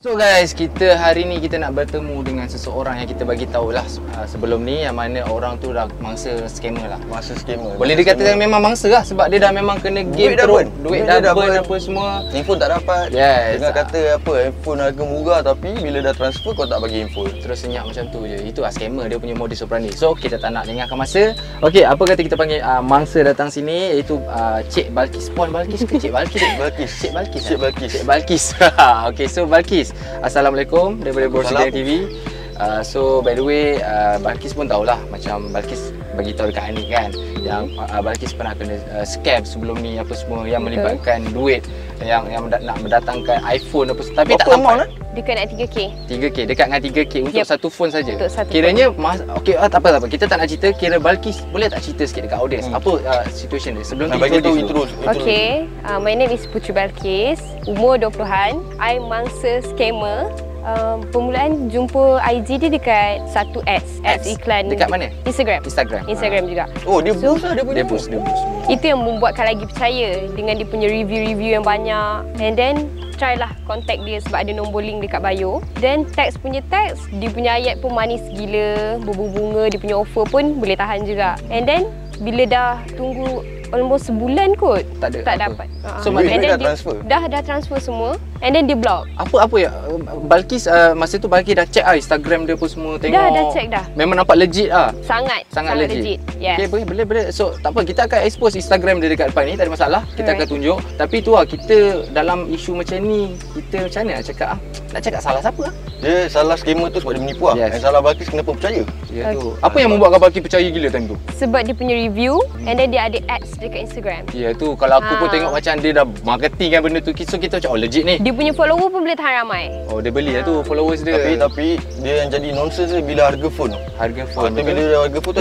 So guys, kita hari ni kita nak bertemu dengan seseorang yang kita bagi tahulah sebelum ni, yang mana orang tu dah mangsa scammer lah. Mangsa scammer. Boleh dikatakan memang mangsa lah, sebab dia dah memang kena game terus. Duit dah burn apa semua. Info tak dapat. Yes. Dengar kata apa, handphone harga murah tapi bila dah transfer kau tak bagi info. Terus senyap macam tu je. Itu lah scammer, dia punya modus operandi. So kita tak nak dengarkan masa. Okey, apa kata kita panggil mangsa datang sini, iaitu Cik Balkis. Puan Balkis ke Cik Balkis? Cik Balkis. Cik Balkis. Cik Balkis. Cik Balkis. Okey, so Balkis, Assalamualaikum daripada Borsigang TV. So by the way, Balkis pun tahulah, macam Balkis bagi tahu dekat Anik kan, yang Balkis pernah kena scam sebelum ni apa semua, yang melibatkan duit yang nak mendatangkan iPhone apa semua. Tapi tak sampai. Dekat nak 3K. 3K, dekat dengan 3K untuk satu phone saja. Untuk satu kiranya okey, tak apa. Kita tak nak cerita. Kira Balkis boleh tak cerita sikit dekat audience apa situation dia sebelum nak bagi tahu intro. Okay, my name is Putri Balkis, umur 20-an. I mangsa scammer. Permulaan jumpa IG dia dekat satu ads iklan. Dekat mana? Instagram juga. Oh, dia boost lah, dia boost. Itu yang membuatkan lagi percaya dengan dia punya review-review yang banyak. And then try lah contact dia sebab ada nombor link dekat bio. Then text, dia punya ayat pun manis gila, berbunga, dia punya offer pun boleh tahan juga. And then bila dah tunggu almost sebulan kot tak dapat. So maknanya dah transfer? Dah transfer semua. And then dia block. Apa ya Balkis, masa tu Balkis dah check Instagram dia pun semua, tengok. Dah check dah. Memang nampak legit Sangat legit. Yes. Okay, boleh. So tak apa, kita akan expose Instagram dia dekat depan ni, tak ada masalah. Kita akan tunjuk. Tapi tu kita dalam isu macam ni, kita macam mana nak cakap nak cakap salah siapa Dia salah scammer tu sebab dia menipu Dan salah Balkis kenapa percaya? Ya tu. Apa yang membuatkan Balkis percaya gila time tu? Sebab dia punya review and then dia ada ads dekat Instagram. Ya tu, kalau aku pun tengok macam dia dah marketing kan benda tu. So kita macam legit ni. Dia punya follower pun boleh tahan ramai. Oh, dia beli lah tu followers dia. Tapi dia yang jadi nonsense dia bila harga phone. Bila harga phone tu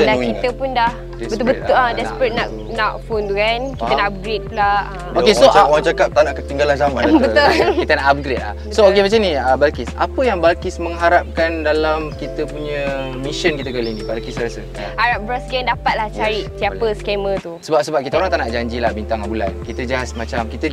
yang annoying. Kita pun dah betul-betul desperate nak phone tu kan. Kita nak upgrade pula. Okey, so orang cakap tak nak ketinggalan zaman. Betul. Kita nak upgrade So okey, macam ni Balkis, apa yang Balkis mengharapkan dalam kita punya mission kita kali ni, Balkis rasa? Harap Borsigang dapatlah cari siapa scammer tu. Sebab kita orang tak nak janjilah bintang bulan. Kita just macam kita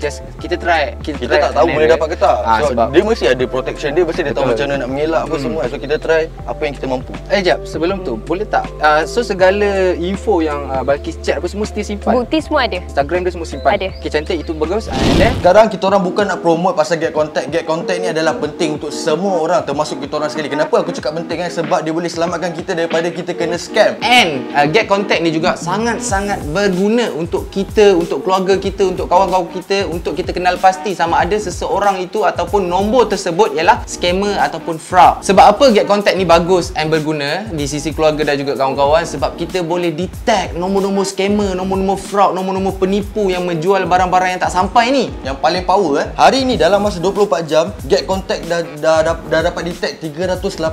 try. Kita tak tahu boleh dapat ke tak. Sebab dia mesti ada protection dia, mesti dia tahu macam mana nak mengelak apa semua. So kita try apa yang kita mampu. Jap, sebelum tu boleh tak so segala info yang Balkis chat apa semua mesti simpan? Bukti semua ada. Instagram dia semua simpan? Ada. Okay, cantik, itu bagus. Sekarang kita orang bukan nak promote pasal get contact. Get contact ni adalah penting untuk semua orang, termasuk kita orang sekali. Kenapa aku cakap penting kan? Sebab dia boleh selamatkan kita daripada kita kena scam. And get contact ni juga sangat-sangat berguna untuk kita, untuk keluarga kita, untuk kawan-kawan kita, untuk kita kenal pasti sama ada seseorang itu ataupun nombor tersebut ialah scammer ataupun fraud. Sebab apa get contact ni bagus and berguna di sisi keluarga dan juga kawan-kawan? Sebab kita boleh detect nombor-nombor scammer, nombor-nombor fraud, nombor-nombor penipu yang menjual barang-barang yang tak sampai ni. Yang paling power hari ni dalam masa 24 jam get contact dah dapat detect 389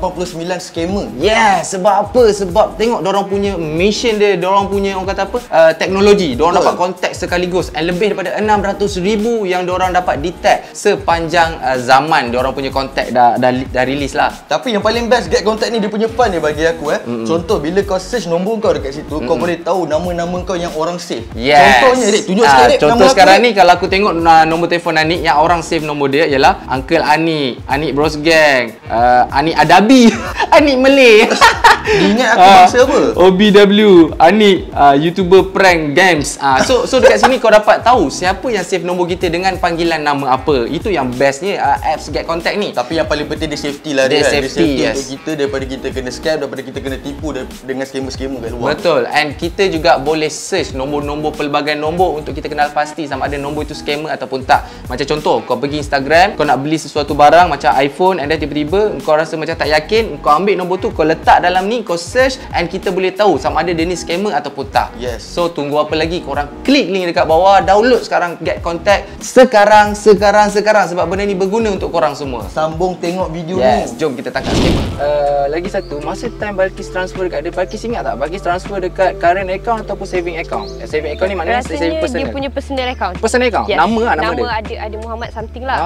scammer. Yes, sebab apa? Sebab tengok diorang punya mission dia, diorang punya orang kata apa? Teknologi. Diorang dapat contact sekaligus and lebih daripada 600,000 yang diorang dapat detect sepanjang zaman diorang punya contact dah release lah. Tapi yang paling best get contact ni dia punya fun dia bagi aku Contoh bila kau search nombor kau dekat situ, kau boleh tahu nama-nama kau yang orang save. Yes. Contohnya Rik, tunjuk sikit Rik. Contoh sekarang ni kalau aku tengok nombor telefon Anik yang orang save nombor dia ialah Uncle Anik, Anik Borsigang, Anik Adabi, Anik Malay. Ingat aku bangsa apa? OBW, Anik, YouTuber prank games. So dekat sini kau dapat tahu siapa yang save nombor kita dengan panggilan nama apa. Itu yang bestnya apps get contact ni. Tapi yang paling penting dia safety lah dia. Safety, untuk kita daripada kita kena scam, daripada kita kena tipu dengan scammer-scammer kat luar. Betul. And kita juga boleh search nombor-nombor, pelbagai nombor untuk kita kenal pasti sama ada nombor itu scammer ataupun tak. Macam contoh, kau pergi Instagram, kau nak beli sesuatu barang macam iPhone and then tiba-tiba kau rasa macam tak yakin, kau ambil nombor tu, kau letak dalam ni, kau search and kita boleh tahu sama ada dia ni scammer ataupun tak. Yes. So tunggu apa lagi? Korang klik link dekat bawah, download sekarang get contact sekarang sebab benda ni berguna untuk korang semua. Sambung tengok video Yes, ni. jom kita tangkap scammer. Lagi satu, masa time Balkis transfer dekat dia, Balkis ingat tak? Balkis transfer dekat current account ataupun saving account? Saving account ni maknanya saving Rasanya personal. dia punya personal account. Personal account? Yes. Nama Nama dia? ada Muhammad something lah.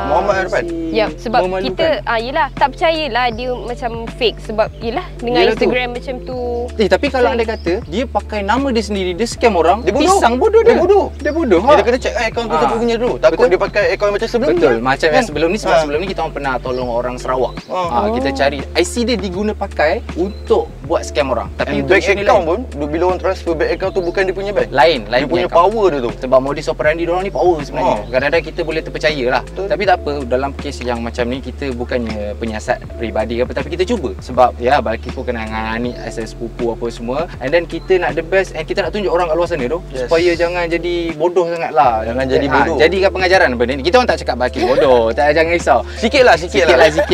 Muhammad Arfan? Ya, sebab Memalukan. kita yelah tak percayalah dia macam fake sebab yelah dengan Yelah tu. Instagram macam tu. Tapi kalau anda kata dia pakai nama dia sendiri, dia scam orang, Dia bodoh. pisang bodoh dia. Dia bodoh. Dia bodoh. Dia kena check akaun tu siapa punya dulu. Takut dia pakai akaun macam sebelum Betul. ni. Macam yang sebelum ni, sebab Ha. sebelum ni kita orang pernah tolong orang Sarawak. Kita Oh. cari IC dia diguna pakai untuk buat scam orang. Tapi And untuk bank isu ni account lain. pun bila orang transfer bank account tu bukan dia punya bank. Lain Dia punya account. power dia tu. Sebab modus operandi diorang ni power sebenarnya. Kadang-kadang kita boleh terpercaya lah. Betul. Tapi tak apa, dalam kes yang macam ni kita bukannya penyiasat peribadi ke apa, tapi kita cuba. Sebab ya Balkis pun kenal dengan Anik as a sepupu apa semua. And then kita nak the best, and kita nak tunjuk orang kat luar sana tu, Yes. supaya jangan jadi bodoh sangat lah. Jangan jadi bodoh. Jadikan pengajaran benda ni. Kita orang tak cakap Balkis bodoh. Jangan risau. Sikit lah Sikit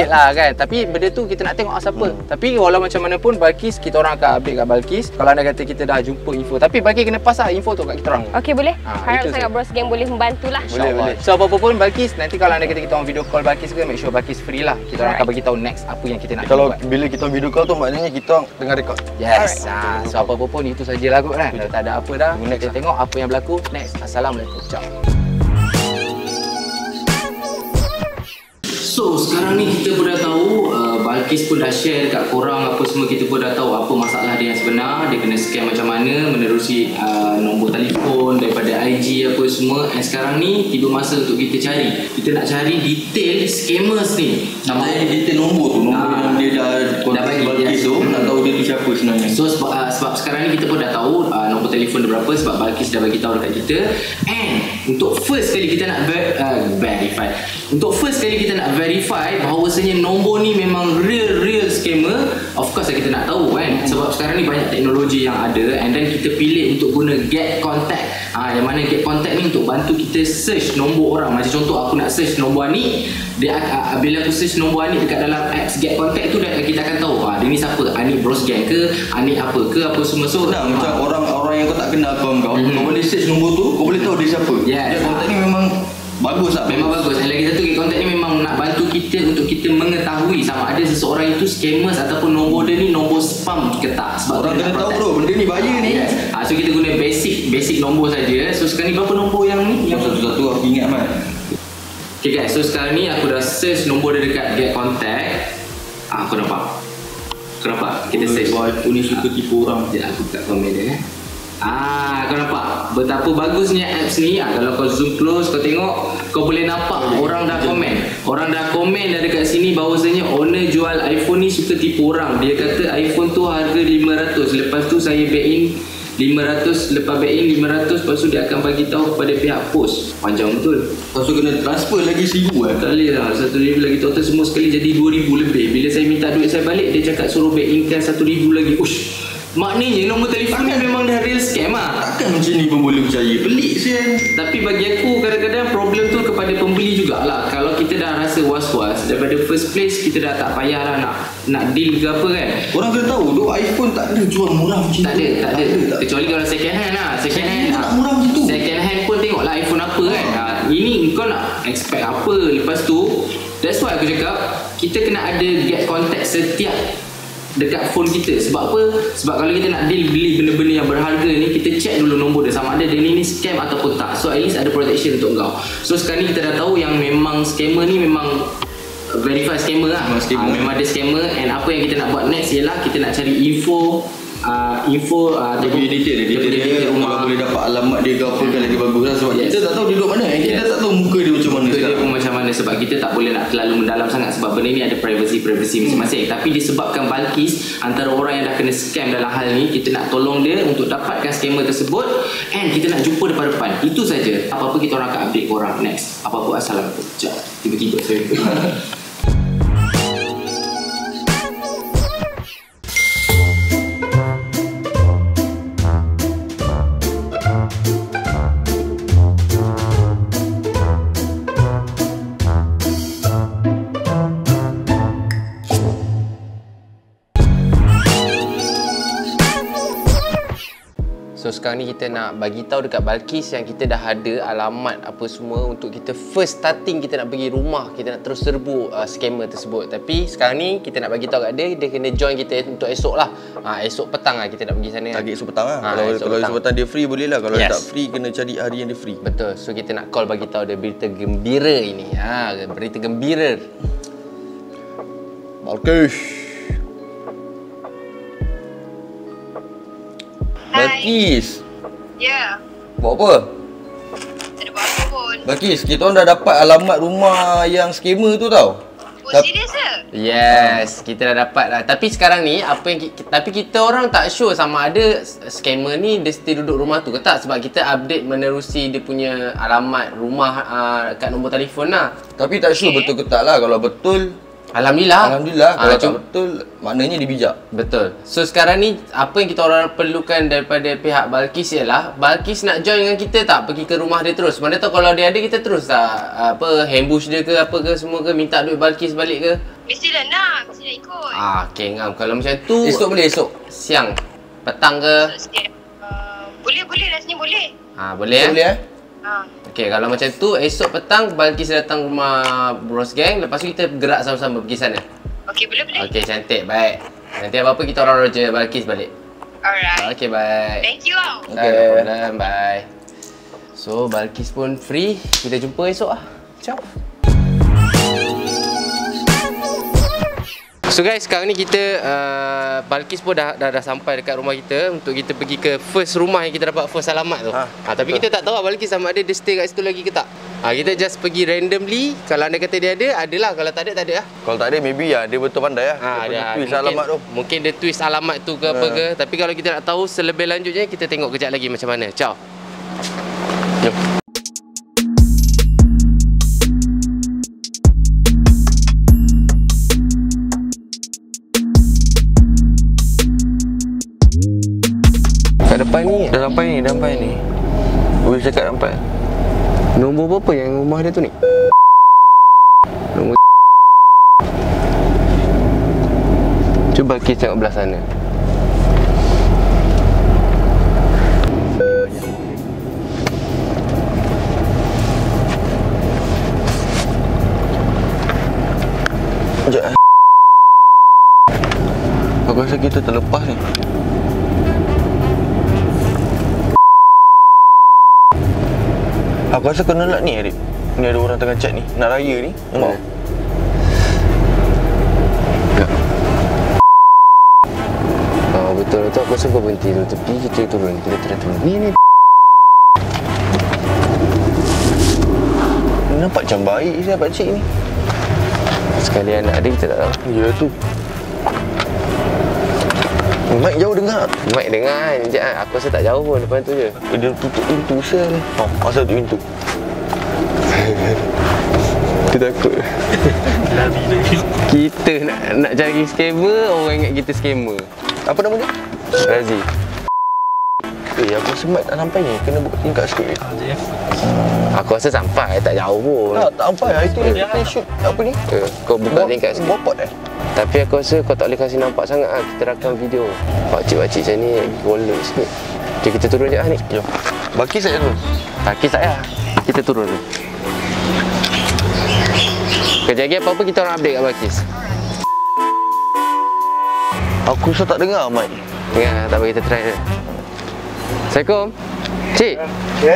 lah kan. Tapi benda tu kita nak tengok siapa. Tapi walau macam mana pun Balkis, kita orang akan update kat Balkis. Kalau anda kata kita dah jumpa info, tapi Balkis kena pass lah info tu kat kita orang. Okey, boleh. Harap itu sangat saja. Bros Gang boleh membantulah. Boleh. So apa-apa pun Balkis, nanti kalau anda kata kita orang video call Balkis ke, make sure Balkis free lah. Kita orang akan bagi tahu next apa yang kita nak Kalau buat. bila kita video call tu maknanya kita orang tengah record. Yes. So apa-apa pun itu sajalah kot kan. Dah tak ada apa dah. Next Kita lah. tengok apa yang berlaku next. Assalamualaikum. Ciao. So sekarang ni kita pun dah tahu, Balkis pun dah share dekat korang apa semua, kita pun dah tahu apa masalah dia yang sebenar. Dia kena scam macam mana, menerusi nombor telefon daripada IG apa semua. And sekarang ni tiba masa untuk kita cari. Kita nak cari detail scammers ni. Sama detail nombor tu, nombor yang dia dah kontak bagi, Balkis yes. tu, nak tahu dia tu siapa sebenarnya. So sebab sekarang ni kita pun dah tahu nombor telefon dia berapa, sebab Balkis dah bagi tahu dekat kita. And untuk first kali kita nak verify. Untuk first kali kita nak verify bahawasanya nombor ni memang real scammer. Of course kita nak tahu kan, sebab sekarang ni banyak teknologi yang ada. And then kita pilih untuk guna get contact. Yang mana get contact ni untuk bantu kita search nombor orang. Macam contoh aku nak search nombor Anik, dia bila aku search nombor Anik dekat dalam apps get contact tu, kita akan tahu dia ni siapa, Anik Bros Gang ke, Anik apa ke, apa semua. So Senang, macam orang yang kau tak kenal akaun kau, kau boleh search nombor tu, kau boleh tahu dia siapa. Yes. Dia kontak ni memang bagus lah. memang bagus. Dan lagi satu, get contact ni memang nak bantu kita untuk kita mengetahui sama ada seseorang itu scammers ataupun nombor dia ni nombor spam ke tak. Sebab Orang tu kena nak tahu protect. bro, benda ni bahaya ni. Yes. So kita guna basic nombor saja. So sekarang ni berapa nombor yang ni? Yang satu-satu aku ingat Mat. Okay guys, so sekarang ni aku dah search nombor dia dekat get contact. Aku nampak. Kau nampak? Kita search. Aku ni suka tipu orang. Sekejap aku buka komen dia. Kau nampak betapa bagusnya apps ni. Kalau kau zoom close, kau tengok, kau boleh nampak orang dah komen. Orang dah komen dah dekat sini bahawasanya owner jual iPhone ni suka tipu orang. Dia kata iPhone tu harga 500. Lepas tu saya bet in 500, lepas bet in 500, lepas tu dia akan bagi tahu kepada pihak pos. Panjang betul. Lepas tu kena transfer lagi 1,000 Tak boleh lah, 1,000 lagi, total semua sekali jadi 2,000 lebih. Bila saya minta duit saya balik, dia cakap suruh bet inkan 1,000 lagi. Ush, maknanya nombor telefon ni memang dah real scam lah. Takkan macam ni pun boleh percaya. Pelik sian. Tapi bagi aku kadang-kadang problem tu kepada pembeli jugalah. Kalau kita dah rasa was-was daripada first place, kita dah tak payahlah nak deal ke apa kan. Orang kena tahu tu iPhone tak ada jual murah macam Tak tu. ada. Kecuali kalau second hand lah. Second hand Dia tak murah macam tu. Second hand pun tengoklah iPhone apa kan. Ini kau nak expect apa. Lepas tu, that's why aku cakap kita kena ada get contact setiap dekat phone kita. Sebab apa? Sebab kalau kita nak deal beli benda-benda yang berharga ni, kita check dulu nombor dia sama ada dia ni scam ataupun tak. So at least ada protection untuk kau. So sekarang ni kita dah tahu yang memang scammer ni memang verify scammer lah. Memang scammer. Memang ada scammer. And apa yang kita nak buat next ialah kita nak cari info Dia punya detail dia rumah. kalau boleh dapat alamat dia ke apa kan lagi bagus lah. Sebab Yes. kita tak tahu dia duduk mana. Kita Yes. tak tahu muka dia macam mana Muka dia sekarang. pun macam mana. Sebab kita tak boleh nak terlalu mendalam sangat. Sebab benda ni ada privacy masing-masing. Tapi disebabkan Balkis antara orang yang dah kena scam dalam hal ni, kita nak tolong dia untuk dapatkan scammer tersebut. And kita nak jumpa depan-depan. Itu saja. Apa-apa kita orang akan update korang next. Apa-apa assalamualaikum. Sekejap. Tiba-tiba saya So sekarang ni kita nak bagi tahu dekat Balkis yang kita dah ada alamat apa semua untuk kita first starting kita nak pergi rumah, kita nak terus serbu scammer tersebut. Tapi sekarang ni kita nak bagi tahu kat dia kena join kita untuk esok lah. Esok petang lah kita nak pergi sana. Target esok petang lah. Kalau esok petang dia free boleh lah. Kalau Yes. tak free kena cari hari yang dia free. Betul. So kita nak call bagi tahu dia berita gembira ini. Berita gembira. Balkis. Balkis. Ya, Buat apa? tak ada buat apa pun. Balkis, kita orang dah dapat alamat rumah yang scammer tu tau. Oh, serius ke? Yes, kita dah dapat lah. Tapi sekarang ni tapi kita orang tak sure sama ada scammer ni dia still duduk rumah tu ke tak, sebab kita update menerusi dia punya alamat rumah kat nombor telefon lah. Tapi tak sure betul ke tak lah. Kalau betul, Alhamdulillah. Kalau tak betul, maknanya dia bijak. Betul. So sekarang ni apa yang kita orang perlukan daripada pihak Balkis ialah Balkis nak join dengan kita tak pergi ke rumah dia terus. Mana tahu kalau dia ada kita terus tak ambush dia ke apa ke semua ke, minta duit Balkis balik ke. Mestilah nak ikut. Okay ngam. Kalau macam tu Esok boleh esok. siang, petang ke? Boleh rasanya boleh. Boleh Esok boleh Okay, kalau macam tu esok petang Balkis datang rumah Bros Gang, lepas tu kita gerak sama-sama pergi sana. Okey, boleh. Okay, cantik. Baik. Nanti apa-apa kita orang roger Balkis balik. Alright. Okay, bye. Thank you. Okay. Bye. So, Balkis pun free. Kita jumpa esok lah. Ciao. So guys, sekarang ni kita Balkis pun dah sampai dekat rumah kita untuk kita pergi ke first rumah yang kita dapat first alamat tu. Tapi kita tak tahu Balkis sama ada dia stay kat situ lagi ke tak. Kita just pergi randomly. Kalau anda kata dia ada, adalah. Kalau tak ada, tak ada lah. Kalau tak ada, maybe dia betul pandai lah. Dia twist alamat tu. Mungkin dia twist alamat tu ke apa ke. Tapi kalau kita nak tahu selebih lanjutnya, kita tengok kejap lagi macam mana. Ciao. Jom. Depan ni. Dah sampai ni. Boleh cakap sampai. Nombor berapa yang rumah dia tu ni? Nombor. Cuba Balkis tengok belah sana. Sekejap. Aku rasa kita terlepas ni. Aku rasa kena nak ni Adik. Ni ada orang tengah chat ni. Nak raya ni. Nampak? Tak. Betul tu aku rasa kau berhenti tu tepi, kita turun. Kita turun. Ni. Nampak macam baik saya pakcik ni. Sekali anak dia kita tak tahu. Ya tu. Mic jauh dengar. Mic dengar kan. Sekejap kan. Aku rasa tak jauh pun depan tu je. Dia tutup pintu sel. Masa tutup pintu. Kita takut. Kita nak cari scammer, orang ingat kita scammer. Apa nama dia? Razi. Aku rasa mic tak sampai ni. Kena buka tingkat sikit. Aku rasa sampai, tak jauh pun. Tak sampai. Itu kita shoot apa ni? Kau buka tingkat sikit. Bopot Tapi aku rasa kau tak boleh kasi nampak sangat lah. Kita rakam video. Pakcik-pakcik macam ni golek sikit. Okay, kita turun je lah ni. Jom. Balkis saya tu. Balkis tak payah. Kita turun tu. Kejap lagi apa-apa kita orang update kat Balkis. Aku rasa tak dengar mic. Dengar, tak apa kita try je. Assalamualaikum. Cik.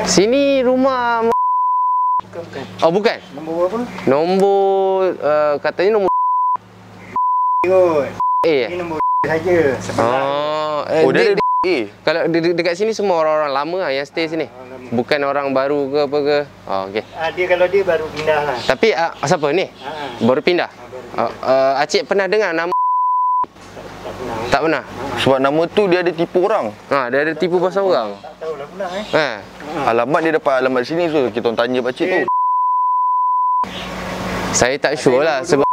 Sini rumah. Bukan. Oh, bukan? Nombor berapa? Nombor katanya nombor Ikut. A. Ini nombor saja. Sebelah. Dia kalau dekat sini semua orang-orang lama lah yang stay sini. Bukan orang baru ke apa ke. Okey. Dia kalau dia baru pindah lah. Tapi siapa ni? Baru pindah. Acik pernah dengar nama? Tak pernah. Sebab nama tu dia ada tipu orang. Dia ada tipu pasal orang. Tak tahulah pula Alamat dia dapat alamat sini, so kita orang tanya pakcik tu. Saya tak sure lah sebab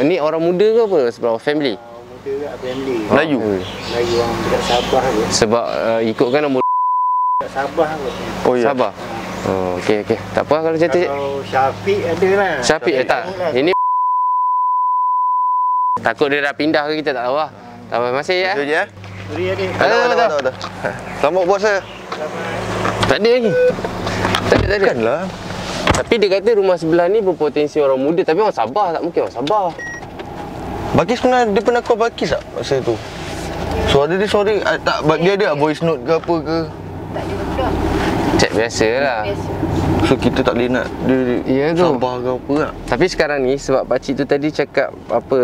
ini orang muda ke apa? Sebab family? Muda kat family. Melayu. Melayu orang dekat Sabah je. Sebab ikutkan nombor Dekat Sabah kot. Oh ya. Sabah. Okey. Tak apa kalau macam tu. Kalau Syafiq ada lah. Syafiq tak? Ini takut dia dah pindah ke kita tak tahu lah. Tak apa, masih ya. Itu je. Beri adik. Ada. Selamat bos saya. Tak ada lagi. Tak ada. Kan lah. Tapi dia kata rumah sebelah ni berpotensi orang muda. Tapi orang Sabah, tak mungkin orang Sabah. Bakis pernah, dia pernah call Bakis tak masa tu? Suara dia tak, dia ada voice note ke apa ke? Tak ada pula. Chat biasa lah. Biasa. So kita tak boleh nak dia Ya tu. Sabah ke apa lah. Tapi sekarang ni sebab pakcik tu tadi cakap apa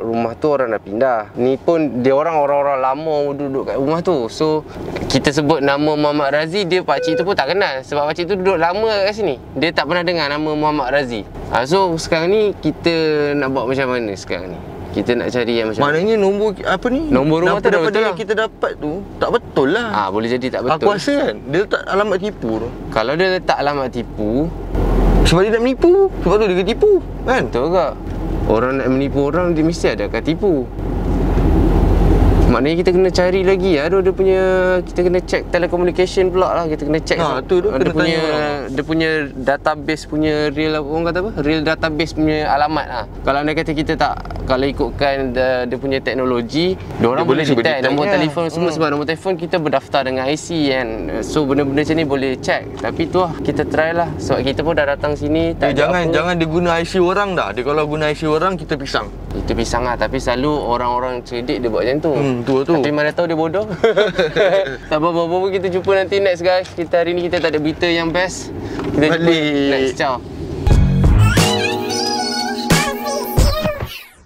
rumah tu orang dah pindah. Ni pun dia orang-orang lama duduk kat rumah tu. So kita sebut nama Muhammad Razi, dia pakcik tu pun tak kenal sebab pakcik tu duduk lama kat sini. Dia tak pernah dengar nama Muhammad Razi. So sekarang ni kita nak buat macam mana sekarang ni? Kita nak cari yang macam Maknanya nombor apa ni? Nombor rumah tu dah daripada betul yang lah. kita dapat tu tak betul lah. boleh jadi tak betul. Aku rasa kan dia letak alamat tipu tu. Kalau dia letak alamat tipu, Sebab dia nak menipu. Sebab tu dia kena tipu kan? betul ke? Orang nak menipu orang dia mesti ada akan tipu. Maknanya kita kena cari lagi dia punya, kita kena check telecommunication pula lah. Kita kena check tu dia kena punya tanya dia punya database punya real, orang kata apa? Real database punya alamat lah. Kalau anda kata kita tak, kalau ikutkan dia punya teknologi, dia orang boleh cuba detect detect nombor kan. telefon semua sebab nombor telefon kita berdaftar dengan IC kan. So benda-benda macam ni boleh check. Tapi tu lah kita try lah sebab kita pun dah datang sini tak ada apa. Jangan dia guna IC orang dah. Dia kalau guna IC orang kita pisang. Itu pisang lah, tapi selalu orang-orang cerdik dia buat macam tu. Tu. Tapi mana tahu dia bodoh. Tak apa-apa pun kita jumpa nanti next guys. Kita hari ni kita tak ada berita yang best. Kita jumpa Balik. next. Ciao.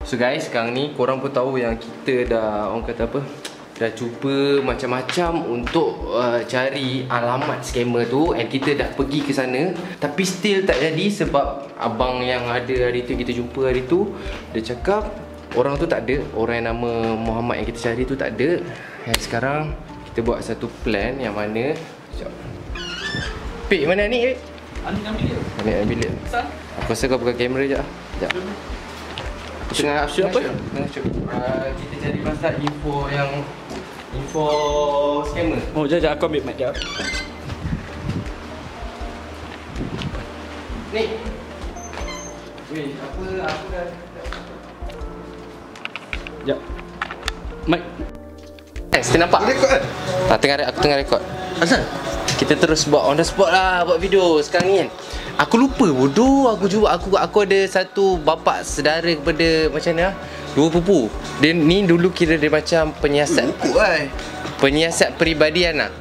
So guys, sekarang ni korang pun tahu yang kita dah, orang kata apa, dah cuba macam-macam untuk cari alamat scammer tu. And kita dah pergi ke sana, tapi still tak jadi sebab abang yang ada hari tu, kita jumpa hari tu, dia cakap orang tu tak ada. Orang yang nama Muhammad yang kita cari tu tak ada. Dan sekarang kita buat satu plan yang mana, sekejap. Pik, mana ni? Anik dalam bilik. Aku rasa kau buka kamera je lah. Sekejap. Tengah shoot apa? Tengah shoot. Kita cari pasal info scammer. Oh, jap aku ambil mic jap. Ni. Weh, aku dah Jap. Mic. kita nampak? Rekod kan? Aku tengah rekod. Asal? Kita terus buat on the spot lah, buat video sekarang ni kan. Aku lupa bodoh, aku ada satu bapak sedara kepada macam ni lah. 2 pupu. Dia ni dulu kira dia macam penyiasat. Penyiasat peribadian lah.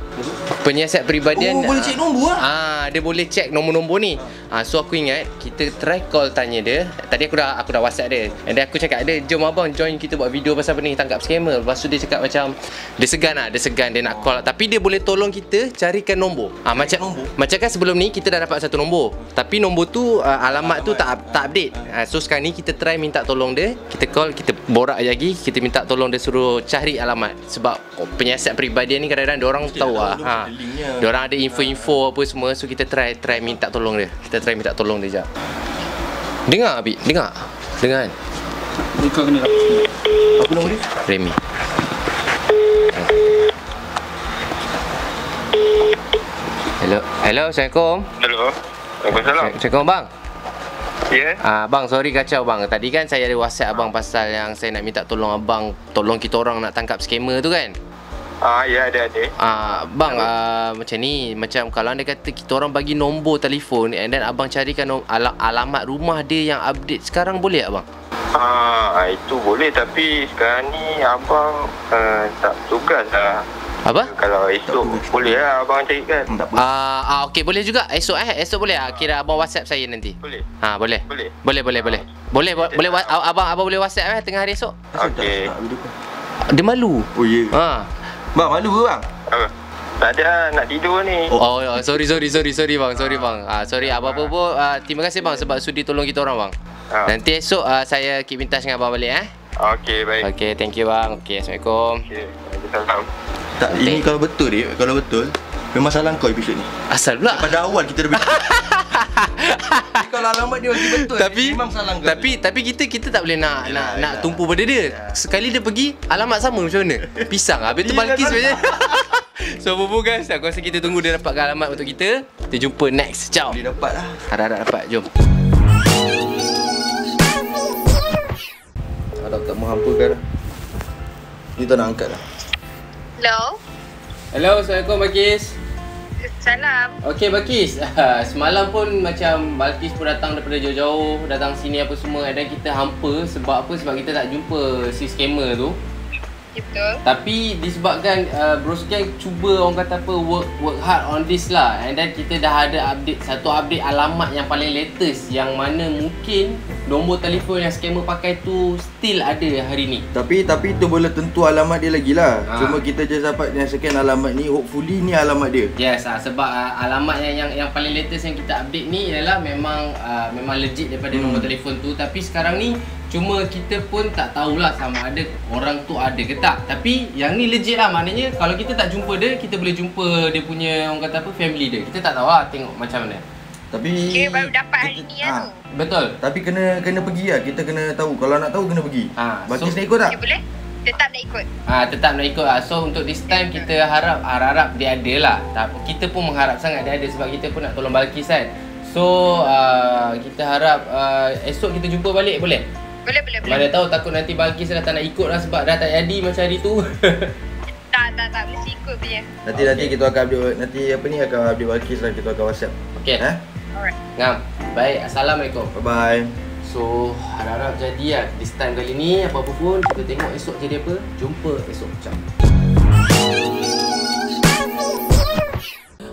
Penyiasat peribadian. Boleh cek nombor lah. Dia boleh check nombor-nombor ni. So aku ingat kita try call tanya dia. Tadi aku dah WhatsApp dia. And then aku cakap dia, jom abang join kita buat video pasal benda ni, tangkap scammer. Lepas tu dia cakap macam dia segan dia nak call. Tapi dia boleh tolong kita carikan nombor. Macam kan sebelum ni kita dah dapat satu nombor. Tapi nombor tu alamat tu tak update. So sekarang ni kita try minta tolong dia. Kita call, kita borak lagi, kita minta tolong dia suruh cari alamat. Sebab penyiasat peribadian ni kadang-kadang dia orang tahu lah. Dia orang ada info-info apa semua. So kita try minta tolong dia. Kita try minta tolong dia jap. Dengar Abi, dengar kan? Kau kena Apa nama dia? Remy. Hello, Assalamualaikum. Hello. Waalaikumsalam. Assalamualaikum bang. Ya. Bang, sorry kacau bang. Tadi kan saya ada WhatsApp abang pasal yang saya nak minta tolong abang, tolong kita orang nak tangkap scammer tu kan. Ya ada. Bang, macam ni, macam kalau anda kata kita orang bagi nombor telefon and then abang carikan alamat rumah dia yang update sekarang, boleh tak bang? Itu boleh, tapi sekarang ni abang tak tugas lah. Apa? Kalau esok boleh lah abang carikan. Okey, boleh juga. Esok boleh. Kira abang WhatsApp saya nanti. Boleh. Boleh. Boleh. Boleh abang boleh WhatsApp tengah hari esok. Okey. Dia malu. Oh ya. Bang, malu ke bang? Tak ada, nak tidur ni. Sorry bang. Sorry apa-apa pun. Terima kasih bang sebab sudi tolong kita orang bang. Nanti esok saya keep in touch dengan abang balik Okey, baik. Okey, thank you bang. Okey, Assalamualaikum. Okey, Waalaikumsalam. Tak, ini kalau betul memang salah kau episod ni. Asal pula? Pada awal kita dah kalau alamat dia bagi betul, memang salah kau. Tapi kita tak boleh nak tumpu pada dia. Sekali dia pergi alamat sama macam mana? Pisang. Habis tu Balkis macam. So bubu guys, aku rasa kita tunggu dia dapatkan alamat untuk kita. Kita jumpa next. Ciao. Dia dapat lah. Harap dapat. Jom. Harap tak menghampakan. Ni tak nak angkat lah. Hello. Hello, Assalamualaikum Balkis. Salam. Okey Balkis, semalam pun macam Balkis pun datang daripada jauh-jauh, datang sini apa semua, dan kita hampa sebab apa? Sebab kita tak jumpa si scammer tu. Betul. Tapi disebabkan Bros Gang cuba orang kata apa work hard on this lah, and then kita dah ada satu update alamat yang paling latest, yang mana mungkin nombor telefon yang scammer pakai tu still ada hari ni. Tapi tu boleh tentu alamat dia lagi lah. Cuma kita je dapat yang second alamat ni, hopefully ni alamat dia. Yes, sebab alamat yang paling latest yang kita update ni ialah memang legit daripada nombor telefon tu. Tapi sekarang ni cuma kita pun tak tahulah sama ada orang tu ada ke tak. Tapi yang ni legit lah, maknanya kalau kita tak jumpa dia, kita boleh jumpa dia punya orang kata apa, family dia. Kita tak tahu lah, tengok macam mana. Tapi Dia baru dapat hari ni lah tu. Betul. Tapi kena pergi lah. Kita kena tahu. Kalau nak tahu kena pergi. Balkis nak ikut tak? Okay, boleh? Tetap nak ikut. Tetap nak ikut lah. So untuk this time kita harap dia ada lah. Kita pun mengharap sangat dia ada sebab kita pun nak tolong Balkis kan. So kita harap esok kita jumpa balik, boleh? Boleh. Mana tahu takut nanti Balkis dah tak nak ikut lah sebab dah tak jadi macam hari tu. Tak mesti ikut punya. Nanti kita akan update, akan update Balkis lah, kita akan WhatsApp. Okay. Alright. Ngam. Baik, Assalamualaikum. Bye-bye. So harap-harap jadi lah this time kali ni. Apa-apa pun kita tengok esok jadi apa. Jumpa esok macam.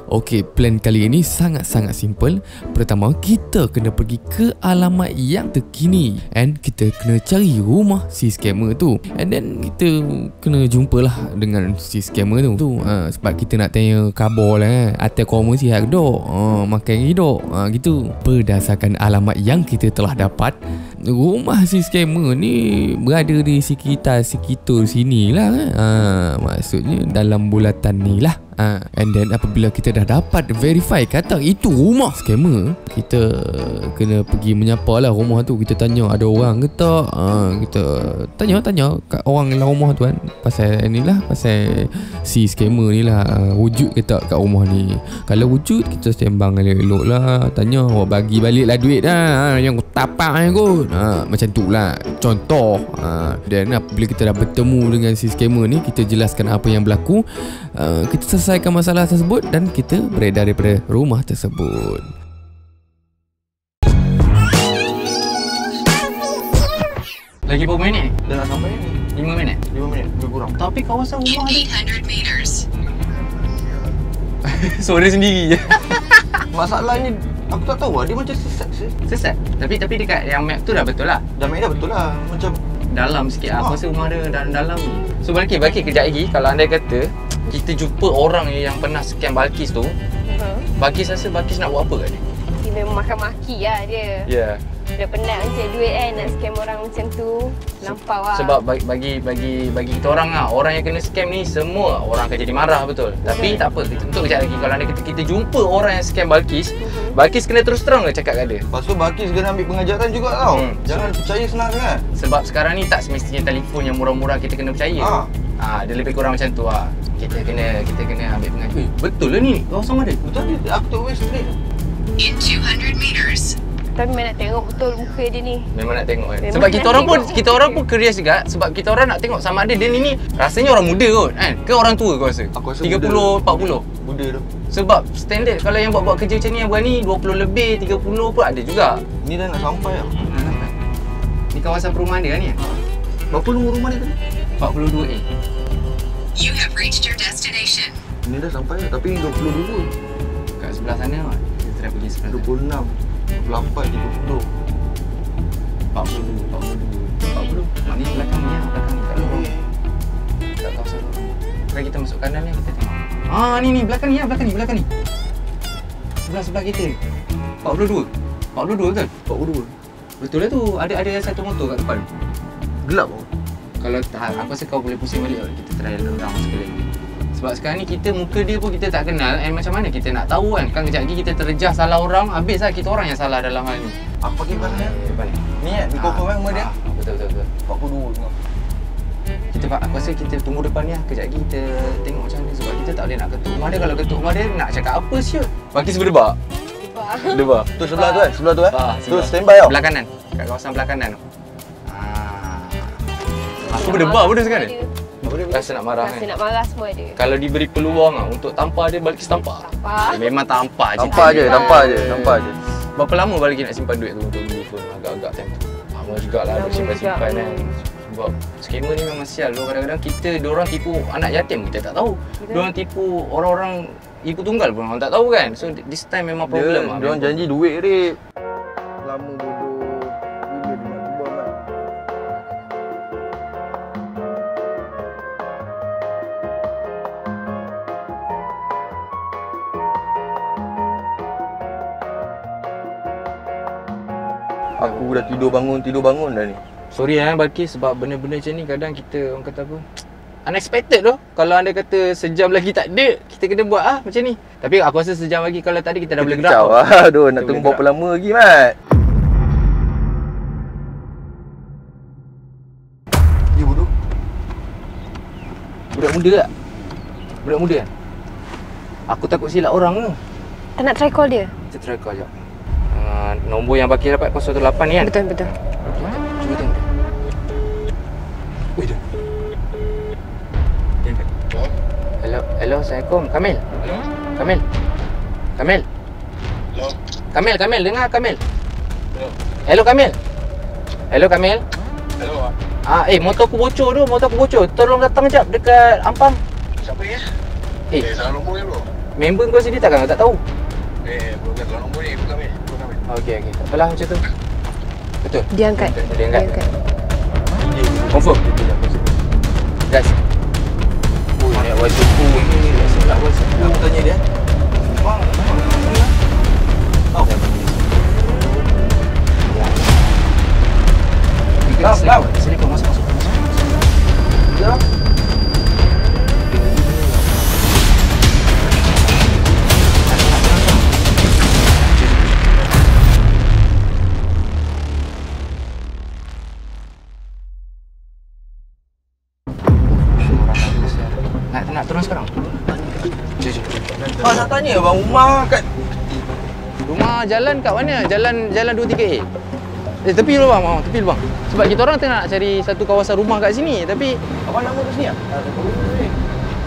Okey, plan kali ini sangat-sangat simple. Pertama, kita kena pergi ke alamat yang terkini and kita kena cari rumah si scammer tu. And then kita kena jumpalah dengan si scammer tu. Sebab kita nak tanya khabar lah. Atas koma sihat dok. Makan hidup. Gitu. Berdasarkan alamat yang kita telah dapat, rumah si scammer ni berada di sekitar sini lah. Maksudnya dalam bulatan ni lah. And then apabila kita dah dapat verify kata itu rumah scammer, kita kena pergi menyapa lah rumah tu. Kita tanya ada orang ke tak. Kita tanya kat orang dalam rumah tu kan, pasal ni lah, pasal si scammer ni lah, wujud ke tak kat rumah ni. Kalau wujud, kita sembang elok-elok lah, tanya awak bagi balik lah duit lah, yang tapak yang kot. Macam tu lah contoh. Dan apabila kita dah bertemu dengan si scammer ni, kita jelaskan apa yang berlaku, kita selesaikan masalah tersebut dan kita beredar daripada rumah tersebut. Lagi berapa minit? Dah nak sampai ni. 5 minit? 5 minit, lebih kurang. Tapi kawasan rumah ada 800 meters. suara sendiri je. Masalahnya aku tak tahu lah, dia macam Sesat? Tapi dekat yang map tu dah betul lah. dah main dah betul lah. Macam dalam sikit lah. Aku rasa rumah dia dalam ni. So Balkis kejap lagi, kalau anda kata kita jumpa orang yang pernah scam Balkis tu, Balkis rasa Balkis nak buat apa kat dia? Dia memang makan maki lah dia. Ya. Dah penat cek duit kan, nak scam orang macam tu. Lampau lah. Sebab bagi kita orang lah, orang yang kena scam ni semua orang akan jadi marah, betul. Tapi tak apa, untuk kejap lagi kalau anda kata kita jumpa orang yang scam Balkis, Balkis kena terus terang ke cakap kat dia. lepas tu Balkis kena ambil pengajaran juga tau. Jangan percaya senang sangat. Sebab sekarang ni tak semestinya telefon yang murah-murah kita kena percaya. Dia lebih kurang macam tu lah. Kita kena ambil pengajaran. Betul lah ni, kawasan mana? Betul ni, aku tak waste ni. In 200 meters. Tapi memang nak tengok betul muka dia ni. Memang nak tengok kan. Memang Sebab nak kita orang pun curious juga. Sebab kita orang nak tengok sama ada dia ni rasanya orang muda kot kan. Ke orang tua kau rasa? Aku rasa 30, muda. 40. Muda tu. Sebab standard kalau yang buat kerja macam ni yang berani 20 lebih, 30 pun ada juga. Ni dah nak sampai lah. Ni kawasan perumahan dia kan ni? Berapa nombor rumah ni tadi? 42A. You have reached your destination. Ni dah sampai lah, tapi 22. Kat sebelah sana kan. Kita try pergi sebelah sana. 26, 28, 30. 40. Maknanya belakang ni lah, belakang ni kat lorong. Kat kawasan lorong. Sekarang kita masuk kanan ni, kita tengok. Ni belakang ni lah, belakang ni. Sebelah kita ni. 42 betul? 42. Betul lah tu, ada satu motor kat depan. Gelap tau. Kalau tak, aku rasa kau boleh pusing balik. Kita try round sekali. Sebab sekarang ni kita muka dia pun kita tak kenal. And macam mana kita nak tahu kan? Kan kejap lagi kita terjah salah orang, habis lah kita orang yang salah dalam hal ni. Aku pakai depan ni. Depan ni. Ni kan, ni confirm kan rumah dia? Betul. 42 tengok. Aku rasa kita tunggu depan ni lah. Kejap lagi kita tengok macam mana. Sebab kita tak boleh nak ketuk rumah dia. Kalau ketuk rumah dia nak cakap apa siut? Balkis berdebak. Debak. Tu sebelah tu kan? Sebelah tu kan? Tu sebelah. standby tau. Belah kanan. Kat kawasan belah kanan tu. Aku berdebak pun sekarang. Rasa nak marah Rasa kan? nak marah semua ada. Kalau diberi peluang untuk tampar dia, balik tampar. Memang tampar je. Tampar je. Berapa lama balik nak simpan duit tu untuk beli phone? Agak-agak time tu. Lama jugalah Lama simpan-simpan juga. kan. Sebab scammer ni memang sial. Kadang-kadang diorang tipu anak yatim, kita tak tahu. Diorang tipu orang-orang ibu tunggal pun orang tak tahu kan. So this time memang problem lah. Diorang janji duit, Rip. Lama bodoh. Bila dia nak buang kan? Aku dah tidur bangun dah ni. Sorry Balkis, sebab benda-benda macam ni kadang kita orang kata apa, unexpected tu. Kalau anda kata sejam lagi tak ada, kita kena buat macam ni. Tapi aku rasa sejam lagi kalau tadi kita dah boleh gerak. Kacau lah. Aduh, nak tunggu berapa lama lagi, Mat? Ya, bodoh. Budak muda tak? Budak muda kan? Aku takut silap orang ke? Tak nak try call dia? Kita try call sekejap. Nombor yang Balkis dapat 018 ni kan? Betul. Cuba tengok dia. Wih dia. Dia angkat. Hello, Assalamualaikum. Kamil. Kamil. Kamil, dengar Kamil. Hello Kamil. Hello. Motor aku bocor. Tolong datang jap dekat Ampang. Siapa ya? Eh, Salah nombor ni bro. member kau sini takkan kau tak tahu? Bro kan salah nombor ni. Bukan ni. Okey. Tak apalah macam tu. Betul. Dia angkat. Dia angkat. Confirm. Guys. Oh, ni WhatsApp ni. Aku tanya dia. Assalamualaikum. Masuk. Ya. Nak turun sekarang? Jom. Nak tanya bang, rumah kat Rumah jalan kat mana? Jalan 23A. Tepi dulu bang, tepi dulu bang. Sebab kita orang tengah nak cari satu kawasan rumah kat sini, tapi abang nama kat sini ah?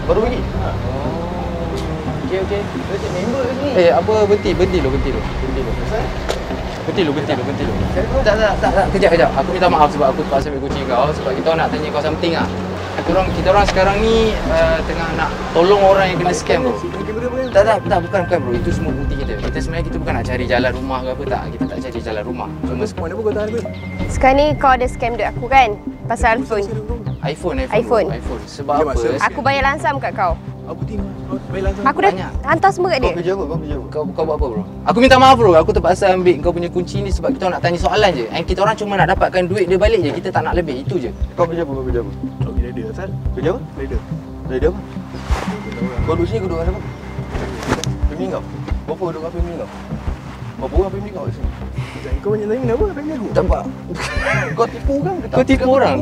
Baru pergi. okey. Member kat sini. Apa berhenti dulu. Tak. Kejap. Aku minta maaf sebab aku terpaksa ambil kunci kau sebab kita orang nak tanya kau something ah. Kita orang sekarang ni tengah nak tolong orang yang kena scam bro. Tak, bukan bro. Itu semua bukti kita. Sebenarnya kita bukan nak cari jalan rumah ke apa, tak. Kita tak cari jalan rumah. Cuma Mana pun kau tahan aku. Sekarang ni kau ada scam duit aku kan? Pasal iPhone. iPhone. Sebab apa? Aku bayar langsam kat kau. Apa tim? Baik langsung. Aku dah Banyak. hantar semua kat dia. Kau kerja apa? Kau buat apa bro? Aku minta maaf bro. Aku terpaksa ambil kau punya kunci ni sebab kita nak tanya soalan je. And kita orang cuma nak dapatkan duit dia balik je. Kita tak nak lebih. Itu je. Kau kerja apa? Okey, rider asal. Kerja apa? Rider apa? Kau duduk sini, kau duduk dengan siapa? Family kau? Berapa duduk dengan family kau? Berapa orang family kau kat sini? Kau banyak tanya kenapa family aku? Tak apa. Kau tipu orang ke tak? Kau tipu orang?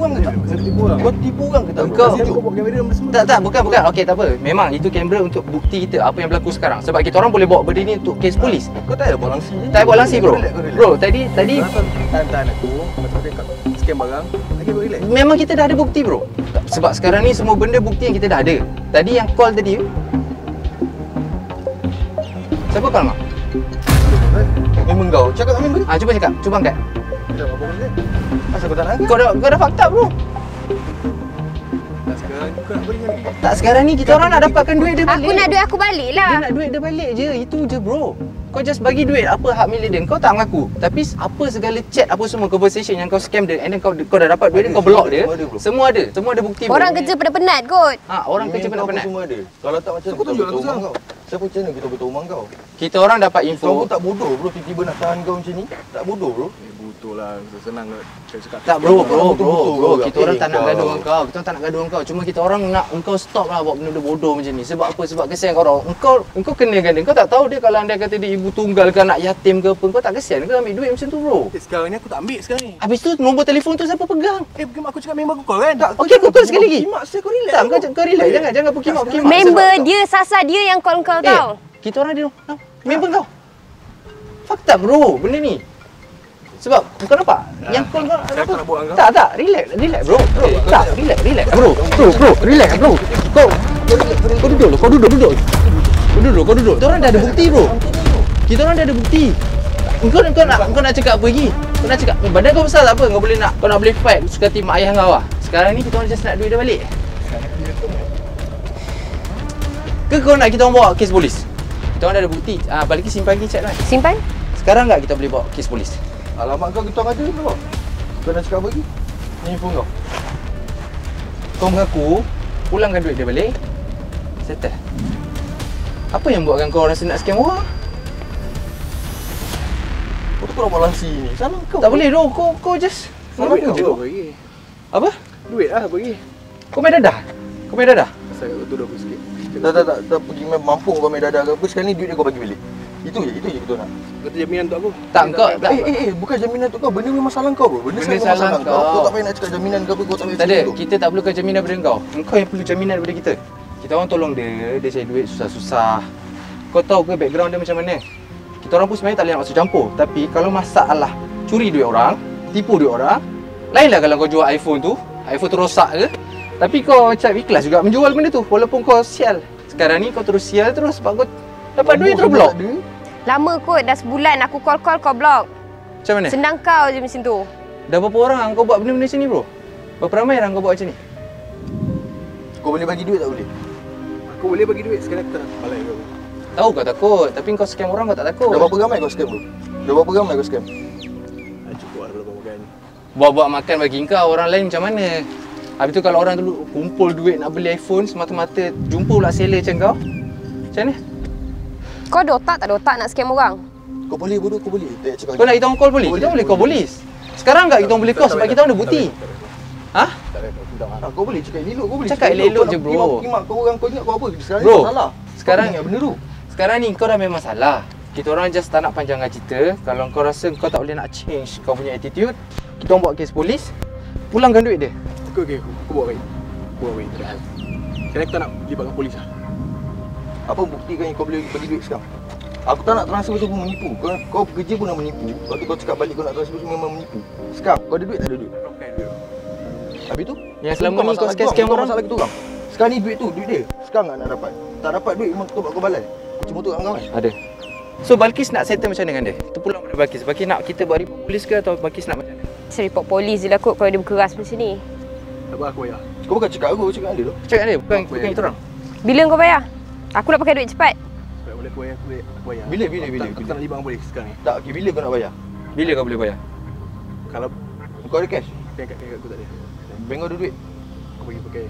Kau tipu orang ke tak? Kau buat kamera semua. Tak, bukan. Okey, tak apa. Memang itu kamera untuk bukti kita apa yang berlaku sekarang. Sebab kita orang boleh bawa benda ni untuk kes polis. Kau tak ada buat langsung je. Tak buat langsung bro. Kau relax. Bro, tadi Tahan aku. Pasal dia kat scam barang. Lagi kau relax. memang kita dah ada bukti bro. Sebab sekarang ni semua benda bukti yang kita dah ada. Tadi yang call tadi. Siapa call mak? Memang kau. Cakap dengan member. Cuba cakap. Cuba angkat. Dah apa benda? Asal kau tak nak angkat? Kau dah fucked up bro. Tak sekarang kau nak beri ni. Tak, sekarang ni kita orang nak dapatkan duit dia balik. Aku nak duit aku balik Dia lah. nak duit dia balik je. Itu je bro. Kau just bagi duit. Apa hak milik dia? Kau tak mengaku. Tapi apa segala chat, apa semua conversation yang kau scam dia, and then kau dah dapat duit dia, kau block dia. Semua ada, bro. Semua ada bukti bro. Orang kerja penat kot. Orang kerja penat-penat. Semua ada. Kalau tak macam Kau tunjuk aku rumah kau. Siapa macam mana kita betul rumah kau? Kita orang dapat Kau info. pun tak bodoh bro, tiba-tiba nak tahan kau macam ni. Tak bodoh bro. Betul lah. Senang nak cakap. Tak bro. Betul-betul. Kita orang tak nak gaduh dengan kau. Kita orang tak nak gaduh dengan kau. Cuma kita orang nak engkau stop lah buat benda bodoh macam ni. Sebab apa? Sebab kesian kau orang. Engkau kenakan dia. Kau tak tahu dia kalau anda kata dia ibu tunggal ke anak yatim ke apa. Kau tak kesian ke ambil duit macam tu bro? Sekarang ni aku tak ambil sekarang ni. Habis tu nombor telefon tu siapa pegang? Bukan aku cakap member aku call kan? Tak. Okey, aku call sekali lagi. Kimak saya kau relax. Tak, kau relax. Jangan pukimak. Member dia, Sasa dia yang call kau tau. Kita orang dia member kau. Fakta bro, benda ni. Sebab bukan apa? Yang kau Saya tak nak buat kau. Tak, relax bro. Tak, relax. Bro, relax bro. Kau duduk. Kita orang dah ada bukti bro. Kita orang dah ada bukti. Kau nak cakap apa lagi? Kau nak cakap badan kau besar tak apa? Kau nak boleh fight suka hati mak ayah kau lah. Sekarang ni kita orang just nak duit dia balik. Ke kau nak kita orang bawa kes polis? Kita orang dah ada bukti. Balik lagi simpan lagi chat kan. Simpan? Sekarang tak kita boleh bawa kes polis? Alamat kau kita orang ada ke? Kau nak cakap apa lagi? Ni phone kau. Kau mengaku pulangkan duit dia balik. Settle. Apa yang buatkan kau rasa nak scam orang? Kau tu orang balansi ni. Salah kau. Tak boleh doh. Kau just Duit kau. apa bagi? Apa? Duit lah bagi. Kau main dadah? Saya tu dah sikit. Tak pergi main mampung kau main dadah ke apa. Sekarang ni duit dia kau bagi balik. Itu je kita nak. Kata jaminan untuk aku. Tak, kau tak. Bukan jaminan untuk kau. Benda memang salah kau bro. Benda salah kau. Kau tak payah nak cakap jaminan ke apa. Kau tak payah Tak ada. cakap tu. Kita tak perlukan jaminan daripada kau. Kau yang perlu jaminan daripada kita. Kita orang tolong dia cari duit susah-susah. Kau tahu ke background dia macam mana? Kita orang pun sebenarnya tak boleh nak masuk campur. Tapi kalau masalah curi duit orang, tipu duit orang, lainlah kalau kau jual iPhone tu rosak ke. Tapi kau macam ikhlas juga menjual benda tu walaupun kau sial. Sekarang ni kau terus sial terus sebab kau dapat duit terus block. Lama kot, dah sebulan aku call kau block. Macam mana? Senang kau je macam tu. Dah berapa orang kau buat benda-benda macam ni bro? Berapa ramai orang kau buat macam ni? Kau boleh bagi duit tak boleh? Aku boleh bagi duit sekarang aku tak nak balai kau. Tahu kau takut, tapi kau scam orang kau tak takut. Dah berapa ramai kau scam bro? Dah berapa ramai kau scam? Cukup lah kalau makan. Buat makan bagi kau, orang lain macam mana? Habis tu kalau orang tu kumpul duit nak beli iPhone semata-mata jumpa pula seller macam kau. Macam mana? Kau ada otak tak ada otak nak scam orang? Kau boleh bodoh, kau boleh. Tak cakap. Kau nak kita orang call polis? Kita boleh call polis. Sekarang tak kita orang boleh call sebab kita orang ada bukti. Ha? Kau boleh cakap elok, kau boleh. Cakap elok je bro. Kau orang kau ingat kau apa? Sekarang Bro, ni salah. Sekarang ingat benda tu. Sekarang ni kau dah memang salah. Kita orang just tak nak panjangkan cerita. Kalau kau rasa kau tak boleh nak change kau punya attitude, kita orang buat kes polis. Pulangkan duit dia. Okey, aku buat baik. Tak ada hal. Sekarang aku tak nak libatkan polis lah. Apa buktikan kau boleh bagi duit sekarang? Aku tak nak transfer tu pun menipu. Kau kerja pun nak menipu. Lepas tu kau cakap balik kau nak transfer tu memang menipu. Sekarang kau ada duit tak ada duit? Habis tu? Yang selama ni kau scam orang masalah kita orang. Sekarang ni duit tu, duit dia. Sekarang nak dapat. Tak dapat duit memang kau buat kau balai. Cuma tu kat kau kan? ada. So Balkis nak settle macam mana dengan dia? Terpulang pada Balkis. Balkis nak kita buat report polis ke atau Balkis nak macam mana? Saya report polis je lah kot kalau dia berkeras macam ni. Tak apa aku bayar. Kau bukan cakap aku cakap dia tu. Cakap dia, bukan kita orang. Bila kau bayar? Aku nak pakai duit cepat. Tak boleh aku bayar, aku bayar. Bila? Aku tak nak libatkan polis sekarang ni. Tak, okay, bila kau nak bayar? Bila kau boleh bayar? Kalau Kau ada cash? bank aku tak ada. Bank kau ada duit? Aku pergi pakai.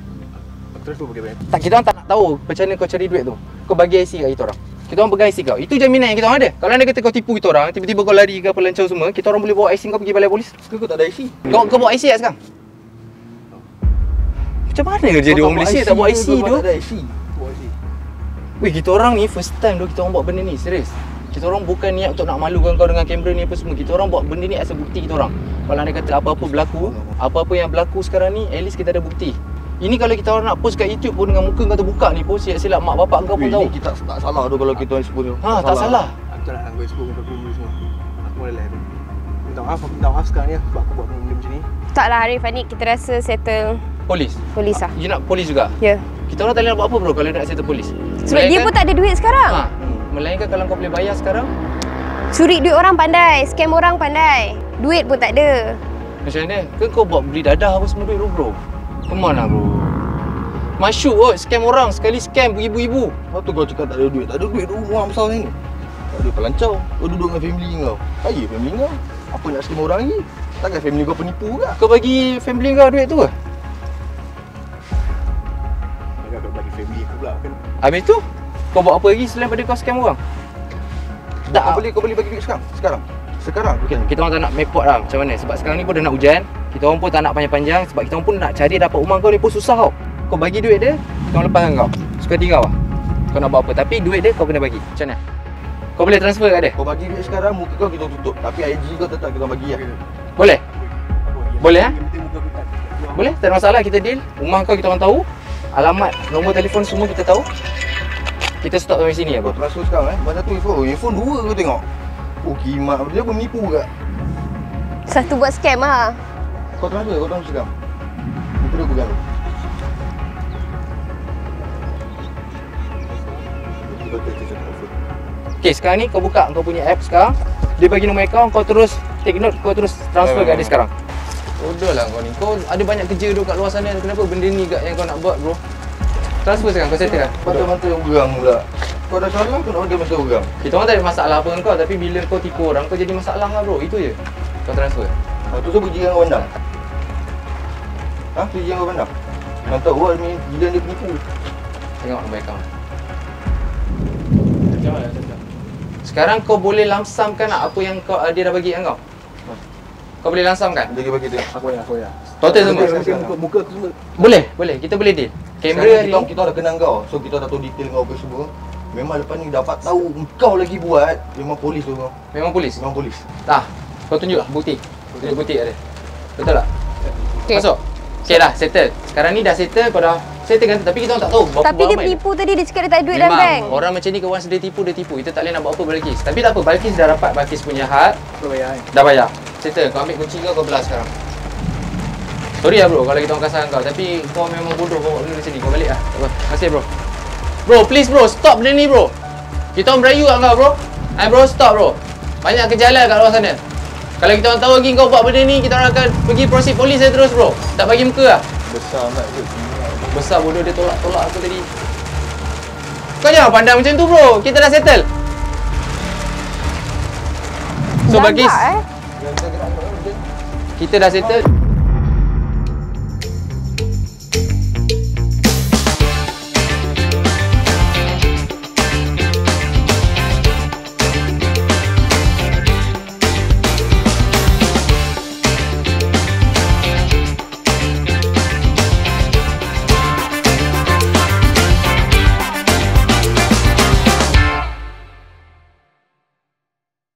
Aku transfer pakai bank. Tak, kita orang tak nak tahu macam mana kau cari duit tu. Kau bagi IC kat kita orang. Kita orang pegang IC kau. Itu jaminan yang kita orang ada. Kalau anda kata kau tipu kita orang, tiba-tiba kau lari ke apa lancau semua, kita orang boleh bawa IC kau pergi balai polis. Kau tak ada IC? Kau bawa IC tak sekarang? Macam mana kerja dia orang Malaysia tak bawa IC tu? Tak ada IC. Bawa IC. Weh, kita orang ni first time tu kita orang buat benda ni, serius. Kita orang bukan niat untuk nak malukan kau dengan kamera ni apa semua. Kita orang buat benda ni as a bukti kita orang. Kalau anda kata apa-apa berlaku, apa-apa yang berlaku sekarang ni, at least kita ada bukti. Ini kalau kita orang nak post kat YouTube pun dengan muka kau terbuka ni, post silap-silap mak bapak kau pun tahu. Ni kita tak salah tu kalau kita orang sebut tu. Ha, tak salah. Aku tak nak aku explore untuk aku semua. Aku boleh lah. Minta maaf sekarang ni sebab aku buat benda macam ni. Taklah Arif, Anik, kita rasa settle Polis. polis lah. You nak polis juga? Ya. Kita orang tak boleh nak buat apa bro kalau nak settle polis. Sebab dia pun tak ada duit sekarang. Ha, melainkan kalau kau boleh bayar sekarang, Curi duit orang pandai, scam orang pandai. Duit pun tak ada. macam mana? Ke kau buat beli dadah apa semua duit tu bro? Come on lah bro. Masyuk kot, scam orang. Sekali scam ibu-ibu. Lepas tu kau cakap tak ada duit. Tak ada duit tu rumah besar ni. Tak ada pelancau. Kau duduk dengan family kau. Kaya family kau. Apa nak scam orang lagi? Takkan family kau penipu ke? Kau bagi family kau duit tu ke? Agak bagi family aku pula kan. Habis tu, kau buat apa lagi selain pada kau scam orang? Tak. Kau boleh bagi duit sekarang? Sekarang? Okay, kita orang tak nak mepot lah macam mana. Sebab sekarang ni pun dah nak hujan. Kita orang pun tak nak panjang-panjang. Sebab kita orang pun nak cari dapat rumah kau ni pun susah tau. Kau bagi duit dia, kita orang lepaskan kau. Suka hati kau lah. Kau nak buat apa. Tapi duit dia kau kena bagi. Macam mana? Kau boleh transfer kat dia? Kau bagi duit sekarang, muka kau kita tutup. Tapi IG kau tetap kita bagi lah. Boleh? Boleh ha? Boleh? Tak ada masalah, kita deal. Rumah kau kita orang tahu. Alamat, nombor telefon semua kita tahu. Kita stop sampai sini Kau apa? transfer sekarang Mana tu info? Info 2 kau tengok. Oh kimak, dia pun menipu ke? Satu buat scam lah. Kau transfer sekarang. Itu dia pegang. Okay, sekarang ni kau buka kau punya app sekarang. Dia bagi nombor akaun, kau terus take note, kau terus transfer kat dia sekarang. Bodoh lah kau ni. Kau ada banyak kerja tu kat luar sana. Kenapa benda ni kat yang kau nak buat, bro? Transfer sekarang, kau settle kan? Mata-mata yang berang pula. Kau dah salah, kau nak bagi masa berang. Kita orang tak ada masalah apa dengan kau, tapi bila kau tipu orang, kau jadi masalah lah, bro. Itu je. Kau transfer. Tu siapa jiran kau pandang? Tu jiran kau pandang? Nampak orang ni jiran dia penipu. Tengok nombor akaun. Sekarang kau boleh lamsamkan apa yang dia dah bagi kat kau? Kau boleh lamsamkan? Dia bagi dia. Aku ya. Total semua? Muka aku semua. Boleh. Kita boleh deal. Kamera ni kita dah kenal kau. So kita dah tahu detail kau apa semua. Memang lepas ni dapat tahu kau lagi buat, memang polis tu kau. Memang polis? Memang polis. Kau tunjuk bukti. Tunjuk bukti ada. Betul tak? Okay. Masuk. Okay dah, settle. Sekarang ni dah settle, kau dah settle kan? Tapi kita orang tak tahu berapa Tapi dia penipu tadi, dia cakap dia tak ada duit dalam bank. Orang macam ni, kawan dia tipu, dia tipu. Kita tak boleh nak buat apa Balkis. Tapi tak apa, Balkis dah dapat Balkis punya had. Kau bayar kan? Dah bayar. Settle, kau ambil kunci kau belah sekarang. Sorry lah bro kalau kita orang kasar kau. Tapi kau memang bodoh, kau benda sini. Kau balik lah. Tak apa. Terima kasih bro. Bro, please bro, stop benda ni bro. Kita orang merayu kat kau bro. Bro, stop bro. Banyak kejalan kat luar sana. Kalau kita orang tahu lagi kau buat benda ni, kita orang akan pergi proceed polis dia terus bro. Tak bagi muka lah. Besar amat tu. Besar bodoh, dia tolak aku tadi. Kau jangan pandang macam tu bro. Kita dah settle. So Balkis, kita dah settle.